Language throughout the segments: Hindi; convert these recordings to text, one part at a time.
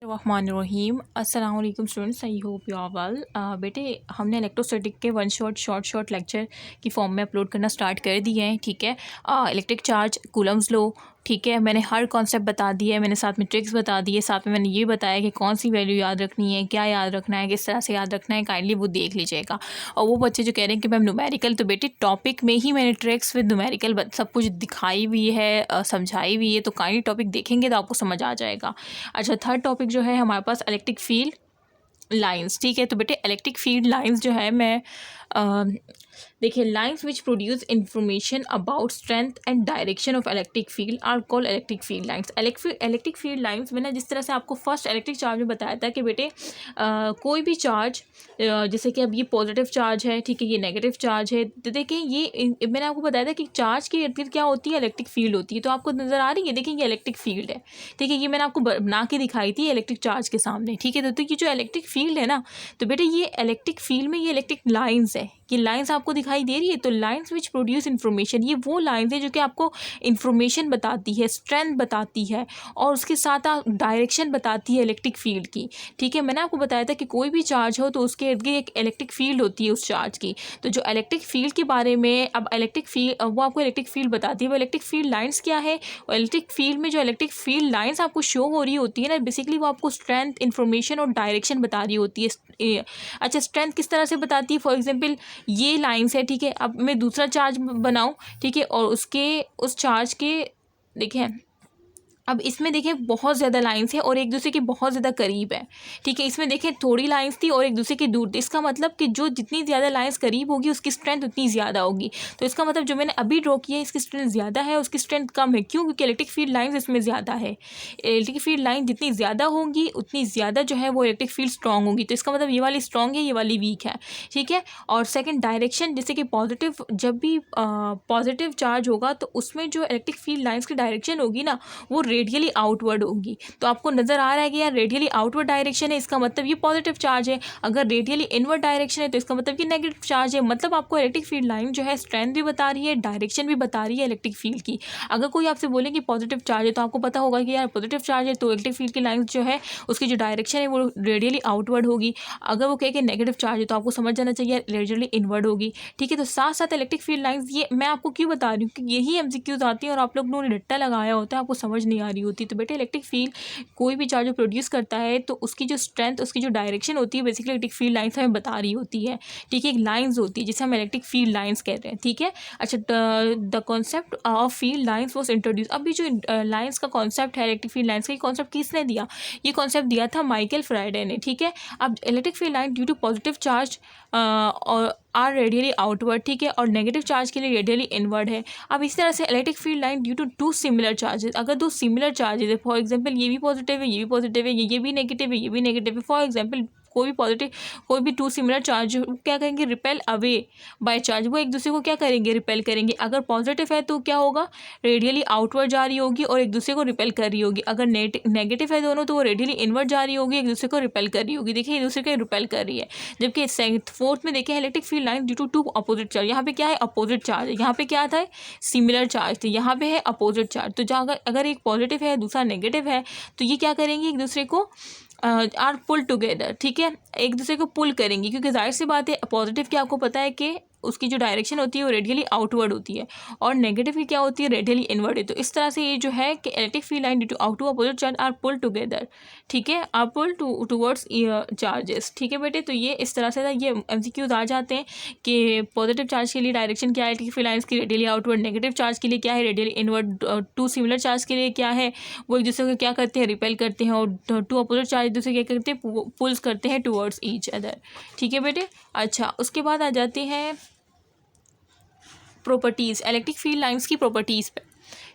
रहमानिर्रहीम अस्सलाम वालेकुम students, I hope you are well. बेटे हमने इलेक्ट्रोस्टैटिक के वन शॉर्ट लेक्चर की फॉर्म में अपलोड करना स्टार्ट कर दिए हैं। ठीक है, इलेक्ट्रिक चार्ज कूलम्स लो। ठीक है, मैंने हर कॉन्सेप्ट बता दिया है, मैंने साथ में ट्रिक्स बता दी है, साथ में मैंने ये बताया कि कौन सी वैल्यू याद रखनी है, क्या याद रखना है, किस तरह से याद रखना है, काइंडली वो देख लीजिएगा। और वो बच्चे जो कह रहे हैं कि मैम न्यूमेरिकल, तो बेटे टॉपिक में ही मैंने ट्रिक्स विद न्यूमेरिकल सब कुछ दिखाई हुई है, समझाई हुई है, तो काइंडली टॉपिक देखेंगे तो आपको समझ आ जाएगा। अच्छा, थर्ड टॉपिक जो है हमारे पास इलेक्ट्रिक फील्ड लाइंस। ठीक है, तो बेटे इलेक्ट्रिक फील्ड लाइंस जो है मैं देखिए, lines which produce information about strength and direction of electric field are called electric field lines. Electric field lines मैंने जिस तरह से आपको फर्स्ट इलेक्ट्रिक चार्ज में बताया था कि बेटे कोई भी चार्ज, जैसे कि अब ये पॉजिटिव चार्ज है, ठीक है, ये नेगेटिव चार्ज है, तो देखिए ये मैंने आपको बताया था कि चार्ज के इर्द गिर्द क्या होती है, इलेक्ट्रिक फील्ड होती है। तो आपको नज़र आ रही है, देखिए ये इलेक्ट्रिक फील्ड है। ठीक है, ये मैंने आपको बना के दिखाई थी इलेक्ट्रिक चार्ज के सामने। ठीक है, तो ये जो इलेक्ट्रिक फील्ड है ना, तो बेटे ये इलेक्ट्रिक फील्ड में ये इलेक्ट्रिक लाइंस है, ये लाइंस आपको दिखाई दे रही है। तो लाइंस विच प्रोड्यूस इन्फॉर्मेशन, ये वो लाइंस है जो कि आपको इन्फॉर्मेशन बताती है, स्ट्रेंथ बताती है, और उसके साथ डायरेक्शन बताती है इलेक्ट्रिक फील्ड की। ठीक है, मैंने आपको बताया था कि कोई भी चार्ज हो तो उसके इर्द गिर्द एक इलेक्ट्रिक फील्ड होती है उस चार्ज की। तो जो इलेक्ट्रिक फील्ड के बारे में, अब इलेक्ट्रिक फील्ड वो आपको इलेक्ट्रिक फील्ड बताती है। वो इलेक्ट्रिक फील्ड लाइंस क्या है, और इलेक्ट्रिक फील्ड में जो इलेक्ट्रिक फील्ड लाइंस आपको शो हो रही होती है ना, बेसिकली वो आपको स्ट्रेंथ, इन्फॉर्मेशन और डायरेक्शन बता रही होती है। अच्छा, स्ट्रेंथ किस तरह से बताती है, फॉर एग्जाम्पल ये लाइंस है। ठीक है, अब मैं दूसरा चार्ज बनाऊं, ठीक है, और उस चार्ज के देखें, अब इसमें देखिए बहुत ज़्यादा लाइंस है और एक दूसरे के बहुत ज़्यादा करीब है। ठीक है, इसमें देखिए थोड़ी लाइंस थी और एक दूसरे के दूर थी। इसका मतलब कि जो जितनी ज़्यादा लाइंस करीब होगी उसकी स्ट्रेंथ उतनी ज़्यादा होगी। तो इसका मतलब जो मैंने अभी ड्रॉ किया है इसकी स्ट्रेंथ ज़्यादा है, उसकी स्ट्रेंथ कम है। क्यों? क्योंकि इलेक्ट्रिक फील्ड लाइंस इसमें ज़्यादा है। इलेक्ट्रिक फील्ड लाइन जितनी ज़्यादा होंगी उतनी ज़्यादा जो है वो इलेक्ट्रिक फील्ड स्ट्रॉन्ग होगी। तो इसका मतलब ये वाली स्ट्रॉन्ग है, ये वाली वीक है। ठीक है, और सेकेंड डायरेक्शन, जैसे कि पॉजिटिव, जब भी पॉजिटिव चार्ज होगा तो उसमें जो इलेक्ट्रिक फील्ड लाइंस की डायरेक्शन होगी ना, वो रेडियली आउटवर्ड होगी। तो आपको नजर आ रहा है कि यार रेडियली आउटवर्ड डायरेक्शन है, इसका मतलब ये पॉजिटिव चार्ज है। अगर रेडियली इनवर्ड डायरेक्शन है तो इसका मतलब ये नेगेटिव चार्ज है। मतलब आपको इलेक्ट्रिक फील्ड लाइन जो है स्ट्रेंथ भी बता रही है, डायरेक्शन भी बता रही है इलेक्ट्रिक फील्ड की। अगर कोई आपसे बोले कि पॉजिटिव चार्ज है तो आपको पता होगा कि यार पॉजिटिव चार्ज है तो इलेक्ट्रिक फील्ड की लाइन जो है उसकी जो डायरेक्शन है वो रेडियली आउटवर्ड होगी। अगर वो कहे कि नेगेटिव चार्ज है तो आपको समझ जाना चाहिए रेडियली इनवर्ड होगी। ठीक है, तो साथ साथ इलेक्ट्रिक फील्ड लाइंस, ये मैं आपको क्यों बता रही हूँ कि यही एमसीक्यूज आती हैं और आप लोग ने रट्टा लगाया होता है, आपको समझ नहीं आ रही होती। तो बेटे इलेक्ट्रिक फील्ड कोई भी चार्ज प्रोड्यूस करता है तो उसकी जो स्ट्रेंथ, उसकी जो डायरेक्शन होती है, बेसिकली इलेक्ट्रिक फील्ड लाइंस हमें बता रही होती है। ठीक है, एक लाइंस होती है जिसे हम इलेक्ट्रिक फील्ड लाइंस कहते हैं। ठीक है, अच्छा, the concept of field lines was introduce. अभी जो लाइंस का कॉन्सेप्ट है इलेक्ट्रिक फील्ड लाइंस का, ये कॉन्सेप्ट किसने दिया? ये कॉन्सेप्ट दिया था माइकल फ्राइडे ने। ठीक है, अब electric field line due to positive charge और आर रेडियली आउटवर्ड, ठीक है, और नेगेटिव चार्ज के लिए रेडियली इनवर्ड है। अब इस तरह से electric field line due to two similar charges, अगर दो सिमिलर चार्जेस है, फॉर एग्जांपल ये भी पॉजिटिव है, ये भी पॉजिटिव है, ये भी नेगेटिव है, ये भी नेगेटिव है, फॉर एग्जांपल कोई भी पॉजिटिव, कोई भी टू सिमिलर चार्ज क्या करेंगे, रिपेल अवे बाय चार्ज, वो एक दूसरे को क्या करेंगे, रिपेल करेंगे। अगर पॉजिटिव है तो क्या होगा, रेडियली आउटवर्ड जा रही होगी और एक दूसरे को रिपेल कर रही होगी। अगर नेगेटिव है दोनों तो वो रेडियली इनवर्ड जा रही होगी, एक दूसरे को रिपेल कर रही होगी। देखिए एक दूसरे को रिपेल कर रही है। जबकि फोर्थ में देखिए electric field line due to two opposite charge, यहाँ पे क्या है, अपोजिट चार्ज है, यहाँ पे क्या था, सिमिलर चार्ज थे, यहाँ पे है अपोजिट चार्ज। तो जहाँ अगर एक पॉजिटिव है दूसरा नेगेटिव है तो ये क्या करेंगे, एक दूसरे को आर पुल टुगेदर। ठीक है, एक दूसरे को पुल करेंगी, क्योंकि जाहिर सी बात है पॉजिटिव की आपको पता है कि उसकी जो डायरेक्शन होती है वो रेडियली आउटवर्ड होती है और नेगेटिव की क्या होती है, रेडियली इनवर्ड है। तो इस तरह से ये जो है कि electric field line due to out to opposite charge are pull together. ठीक है, आर पुल टूवर्ड्स चार्जेस। ठीक है बेटे, तो ये इस तरह से ये एमसीक्यूज आ जाते हैं कि पॉजिटिव चार्ज के लिए डायरेक्शन क्या है इलेक्ट्रिक फील्ड लाइन्स की, रेडियली आउटवर्ड। नेगेटिव चार्ज के लिए क्या है, radially inward. Two similar charge के लिए क्या है, वो एक दूसरे को क्या करते हैं, रिपेल करते हैं, और टू अपोजिट चार्ज एक दूसरे क्या करते हैं, पुल्स करते हैं टूवर्ड्स ईच अदर। ठीक है बेटे, अच्छा, उसके बाद आ जाते हैं प्रॉपर्टीज़, इलेक्ट्रिक फील्ड लाइंस की प्रॉपर्टीज़ पे।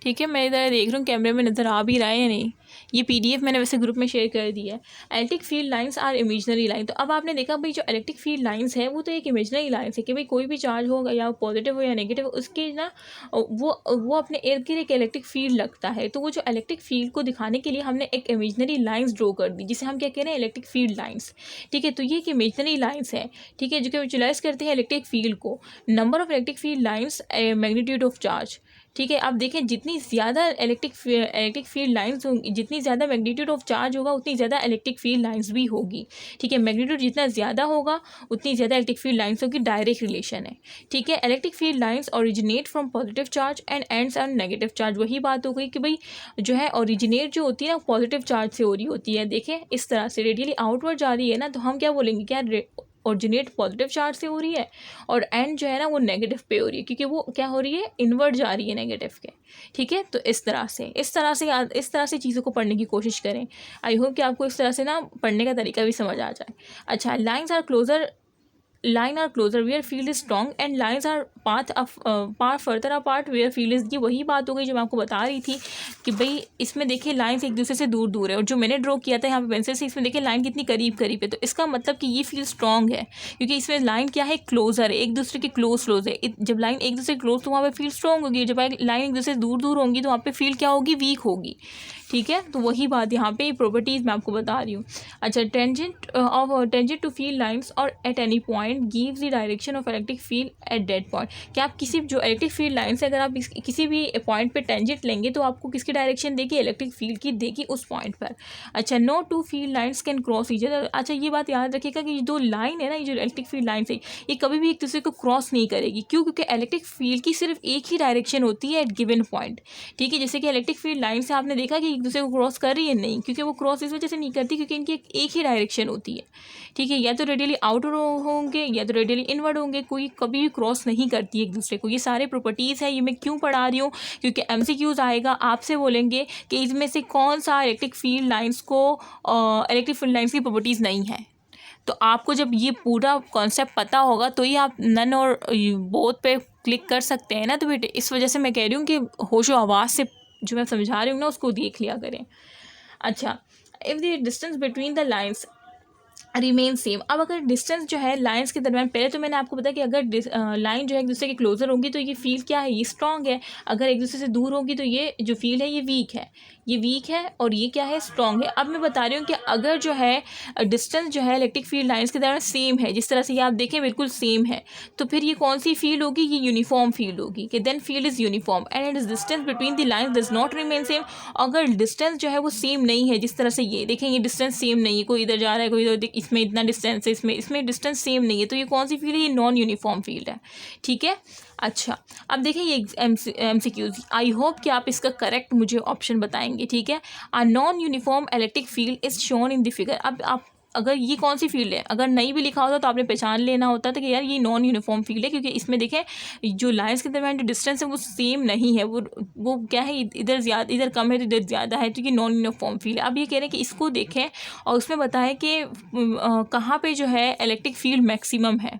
ठीक है, मैं इधर देख रहा हूँ कैमरे में नज़र आ भी रहा है या नहीं। ये पीडीएफ मैंने वैसे ग्रुप में शेयर कर दिया है। Electric field lines are imaginary line. तो अब आपने देखा भाई जो इलेक्ट्रिक फील्ड लाइंस है वो तो एक इमेजनरी लाइन्स है कि भाई कोई भी चार्ज हो या पॉजिटिव हो या नेगेटिव हो, उसके ना वो अपने इर्द गिर्द एक इलेक्ट्रिक फील्ड लगता है। तो वो जो इलेक्ट्रिक फील्ड को दिखाने के लिए हमने एक इमेजनरी लाइन्स ड्रॉ कर दी, जिसे हम क्या कह रहे हैं, इलेक्ट्रिक फील्ड लाइन्स। ठीक है, तो ये एक इमेजनरी लाइन्स है। ठीक है, जो कि विजुलाइज करते हैं इलेक्ट्रिक फील्ड को। Number of electric field lines, magnitude of charge. ठीक है। आप देखें जितनी ज़्यादा इलेक्ट्रिक फील्ड लाइंस होंगी, जितनी ज़्यादा मैग्नीट्यूड ऑफ चार्ज होगा उतनी ज़्यादा इलेक्ट्रिक फील्ड लाइंस भी होगी। ठीक है, मैग्नीट्यूड जितना ज़्यादा होगा उतनी ज़्यादा इलेक्ट्रिक फील्ड लाइंस होगी, डायरेक्ट रिलेशन है। ठीक है, electric field lines originate from positive charge and ends on negative charge. वही बात हो गई कि भाई जो है ओरिजिनेट जो होती है ना पॉजिटिव चार्ज से हो रही होती है। देखें इस तरह से रेडियली आउटवर्ड जा रही है ना, तो हम क्या बोलेंगे, क्या ओरिजिनेट पॉजिटिव चार्ज से हो रही है और एंड जो है ना वो नेगेटिव पे हो रही है, क्योंकि वो क्या हो रही है, इनवर्ड जा रही है नेगेटिव के। ठीक है, तो इस तरह से चीज़ों को पढ़ने की कोशिश करें। आई होप कि आपको इस तरह से ना पढ़ने का तरीका भी समझ आ जाए। अच्छा, line are closer where field is strong and lines are path further apart where field is। ये वही बात हो गई जो मैं आपको बता रही थी कि भाई इसमें देखिए लाइंस एक दूसरे से दूर दूर है, और जो मैंने ड्रॉ किया था यहाँ पे पेंसिल से, इसमें देखिए लाइन कितनी करीब करीब है। तो इसका मतलब कि ये फील्ड स्ट्रॉन्ग है, क्योंकि इसमें लाइन क्या है, क्लोजर है, एक दूसरे के क्लोज है। जब लाइन एक दूसरे क्लोज तो वहाँ पे फील्ड स्ट्रॉन्ग होगी, जब लाइन एक दूसरे से दूर दूर होंगी तो वहाँ पे फील्ड क्या होगी, वीक होगी। ठीक है, तो वही बात यहाँ पे प्रॉपर्टीज़ मैं आपको बता रही हूँ। अच्छा, टेंजेंट टू फील्ड लाइंस और at any point gives the direction of electric field at that point. क्या आप किसी जो इलेक्ट्रिक फील्ड लाइन से अगर आप किसी भी पॉइंट पे टेंजेंट लेंगे तो आपको किसकी डायरेक्शन देगी, इलेक्ट्रिक फील्ड की देगी उस पॉइंट पर। अच्छा, no two field lines can cross each other. अच्छा, ये बात याद रखिएगा कि जो लाइन है ना, ये जो इलेक्ट्रिक फील्ड लाइन है, ये कभी भी एक दूसरे को क्रॉस नहीं करेगी। क्यों? क्योंकि इलेक्ट्रिक फील्ड की सिर्फ एक ही डायरेक्शन होती है एट गिवन पॉइंट। ठीक है, जैसे कि इलेक्ट्रिक फील्ड लाइन से आपने देखा कि एक दूसरे को क्रॉस कर रही है, नहीं, क्योंकि वो क्रॉस इस वजह से नहीं करती क्योंकि इनकी एक ही डायरेक्शन होती है। ठीक है, या तो रेडियली आउटवर्ड होंगे या तो रेडियली इनवर्ड होंगे, कोई कभी भी क्रॉस नहीं करती एक दूसरे को। ये सारे प्रॉपर्टीज़ है। ये मैं क्यों पढ़ा रही हूँ, क्योंकि MCQs आएगा, आपसे बोलेंगे कि इसमें से कौन सा इलेक्ट्रिक फील्ड लाइंस की प्रॉपर्टीज़ नहीं है। तो आपको जब ये पूरा कॉन्सेप्ट पता होगा तो ही आप नन और बोथ पे क्लिक कर सकते हैं ना। तो बेटे इस वजह से मैं कह रही हूँ कि होशो आवाज़ से जो मैं समझा रही हूँ ना उसको देख लिया करें। अच्छा, if the distance between the lines remain same. अब अगर डिस्टेंस जो है लाइंस के दरमियान, पहले तो मैंने आपको बताया कि अगर लाइन जो है एक दूसरे के क्लोजर होंगी तो ये फील्ड क्या है, ये स्ट्रॉन्ग है। अगर एक दूसरे से दूर होगी तो ये जो फील्ड है ये वीक है, और ये क्या है, स्ट्रॉन्ग है। अब मैं बता रही हूँ कि अगर जो है डिस्टेंस जो है इलेक्ट्रिक फील्ड लाइंस के दरमियान सेम है, जिस तरह से ये आप देखें बिल्कुल सेम है, तो फिर ये कौन सी फील्ड होगी, ये यूनिफॉर्म फील्ड होगी। कि then field is uniform and it distance between the lines does not remain same. अगर डिस्टेंस जो है वो सेम नहीं है, जिस तरह से ये देखें ये डिस्टेंस सेम नहीं है, कोई इधर जा रहा है कोई इधर, इसमें इतना डिस्टेंस है, इसमें डिस्टेंस सेम नहीं है, तो ये कौन सी फील्ड है, ये नॉन यूनिफॉर्म फील्ड है। ठीक है, अच्छा अब देखें ये MCQs, आई होप कि आप इसका करेक्ट मुझे ऑप्शन बताएंगे। ठीक है, a non uniform electric field is shown in the figure. अब आप अगर ये कौन सी फील्ड है, अगर नहीं भी लिखा होता तो आपने पहचान लेना होता था कि यार ये नॉन यूनिफॉर्म फील्ड है, क्योंकि इसमें देखें जो लाइंस के दरमियान जो डिस्टेंस है वो सेम नहीं है, वो क्या है, इधर कम है तो इधर ज़्यादा है, तो ये नॉन यूनिफॉर्म फील्ड है। अब ये कह रहे हैं कि इसको देखें और उसमें बताएं कि कहाँ पे जो है इलेक्ट्रिक फील्ड मैक्सिमम है।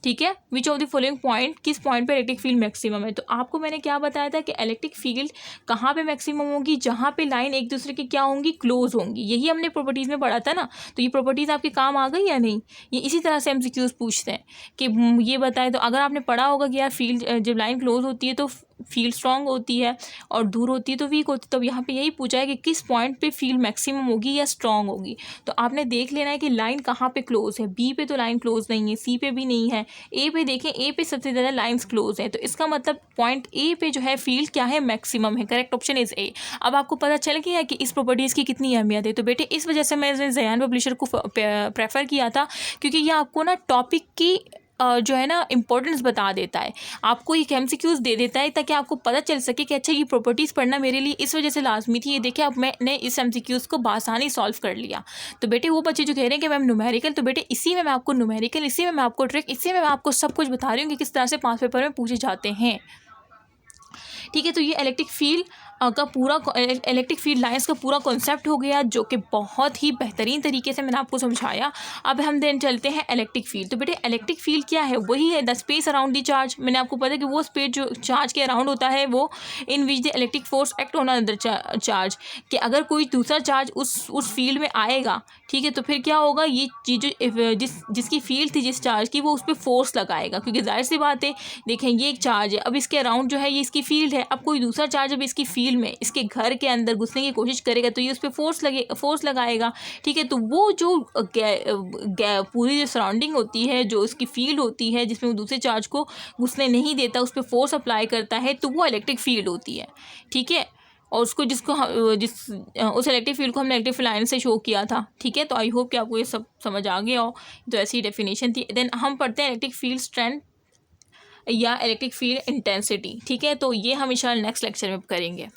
ठीक है, which of the following point, किस पॉइंट पे इलेक्ट्रिक फील्ड मैक्सिमम है। तो आपको मैंने क्या बताया था कि इलेक्ट्रिक फील्ड कहाँ पे मैक्सिमम होगी, जहाँ पे लाइन एक दूसरे की क्या होंगी, क्लोज होंगी। यही हमने प्रॉपर्टीज़ में पढ़ा था ना। तो ये प्रॉपर्टीज़ आपके काम आ गई या नहीं, ये इसी तरह से MCQs पूछते हैं कि ये बताएं। तो अगर आपने पढ़ा होगा कि यार फील्ड जब लाइन क्लोज होती है तो फील्ड स्ट्रॉन्ग होती है और दूर होती है तो वीक होती है, तो यहाँ पे यही पूछा है कि किस पॉइंट पे फील्ड मैक्सिमम होगी या स्ट्रॉन्ग होगी। तो आपने देख लेना है कि लाइन कहाँ पे क्लोज है। B पे तो लाइन क्लोज नहीं है, C पे भी नहीं है, A पे देखें, A पे सबसे ज़्यादा लाइंस क्लोज है, तो इसका मतलब पॉइंट A पे जो है फील्ड क्या है, मैक्सिमम है। Correct option is A। अब आपको पता चल गया है कि इस प्रॉपर्टीज़ की कितनी अहमियत है। तो बेटे इस वजह से मैंने ज़यान पब्लिशर को प्रेफर किया था, क्योंकि ये आपको ना टॉपिक की जो है ना इम्पोर्टेंस बता देता है, आपको एक MCQs दे देता है ताकि आपको पता चल सके कि अच्छा ये प्रॉपर्टीज़ पढ़ना मेरे लिए इस वजह से लाजमी थी। ये देखिए अब मैंने इस MCQs को बासानी सॉल्व कर लिया। तो बेटे वो बच्चे जो कह रहे हैं कि मैम न्यूमेरिकल, तो बेटे इसी में मैं आपको न्यूमेरिकल, इसी में मैं आपको ट्रिक, इसी में मैं आपको सब कुछ बता रही हूँ कि किस तरह से पास पेपर में पूछे जाते हैं। ठीक है, तो ये electric field electric field lines का पूरा कॉन्सेप्ट हो गया, जो कि बहुत ही बेहतरीन तरीके से मैंने आपको समझाया। अब हम देन चलते हैं इलेक्ट्रिक फील्ड। तो बेटे इलेक्ट्रिक फील्ड क्या है, वही है the space around the charge. मैंने आपको पता है कि वो स्पेस जो चार्ज के अराउंड होता है वो in which the electric force act on other charge, कि अगर कोई दूसरा चार्ज उस फील्ड में आएगा, ठीक है, तो फिर क्या होगा, ये चीज़ जिसकी फील्ड थी जिस चार्ज की, वो उस पर फोर्स लगाएगा, क्योंकि जाहिर सी बात है, देखें ये एक चार्ज है, अब इसके अराउंड जो है ये इसकी फील्ड है। अब कोई दूसरा चार्ज अब इसकी फील्ड फील्ड में, इसके घर के अंदर घुसने की कोशिश करेगा तो ये उस पर फोर्स लगाएगा, ठीक है। तो वो जो पूरी जो सराउंडिंग होती है, जो उसकी फील्ड होती है जिसमें वो दूसरे चार्ज को घुसने नहीं देता, उस पर फोर्स अप्लाई करता है, तो वो इलेक्ट्रिक फील्ड होती है, ठीक है। और उसको उस इलेक्ट्रिक फील्ड को हमने इलेक्ट्रिक लाइन से शो किया था, ठीक है। तो आई होप कि आपको ये सब समझ आ गया हो। तो ऐसी डेफिनेशन थी। देन हम पढ़ते हैं इलेक्ट्रिक फील्ड स्ट्रेंथ या इलेक्ट्रिक फील्ड इंटेंसिटी, ठीक है। तो ये हम इंशाल्लाह नेक्स्ट लेक्चर में करेंगे।